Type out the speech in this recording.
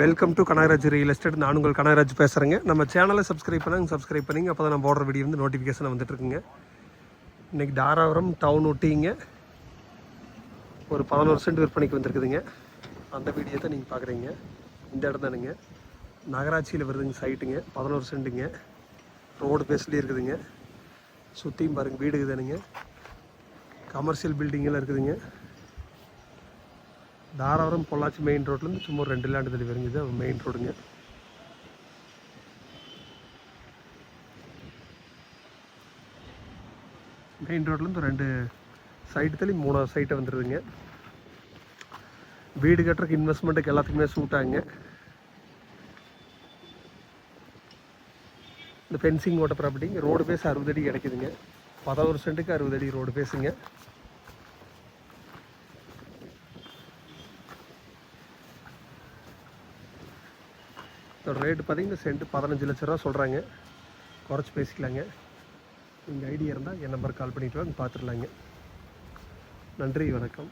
Welcome to Kanagaraj real estate. நான் உங்கள் கனகராஜ் பேசுகிறேங்க. நம்ம சேனலை சப்ஸ்கிரைப் பண்ணிங்க. அப்போ தான் நம்ம போடுற வீடியோ வந்து நோட்டிஃபிகேஷன் வந்துட்டுருக்குங்க. இன்றைக்கி தாராபுரம் டவுன் ஒட்டிங்க ஒரு 11 சென்ட் விற்பனைக்கு வந்துருக்குதுங்க. அந்த வீடியோ தான் நீங்கள் பார்க்குறீங்க. இந்த இடம் தானுங்க, நகராட்சியில் வருதுங்க சைட்டுங்க. 11 சென்ட்டுங்க, ரோடு பேஸ்லேயே இருக்குதுங்க. சுற்றியும் பாருங்கள், வீடு தானுங்க, கமர்ஷியல் பில்டிங்கெல்லாம் இருக்குதுங்க. தாராபுரம் பொள்ளாச்சி மெயின் ரோட்லேருந்து சும்மா 2 லேண்டு தள்ளி வருங்குது மெயின் ரோடுங்க. மெயின் ரோட்லேருந்து 2 சைட்டு தள்ளி 3 சைட்டை வந்துடுதுங்க. வீடு கட்டுறதுக்கு இன்வெஸ்ட்மெண்ட்டுக்கு எல்லாத்துக்குமே சூட் ஆகுங்க. இந்த ஃபென்சிங் ஓட்ட ப்ராப்பர்ட்டிங்க, ரோடு பேஸ் 60 அடி கிடைக்குதுங்க. 11 சென்ட்டுக்கு 60 அடி ரோடு பேஸுங்க. இதோட ரேட்டு பார்த்தீங்கன்னா சென்ட்டு 15 லட்ச ரூபா சொல்கிறாங்க. குறைச்சி பேசிக்கலாங்க. நீங்கள் ஐடியா இருந்தால் என் நம்பருக்கு கால் பண்ணிவிட்டு வாங்க, பார்த்துடலாங்க. நன்றி, வணக்கம்.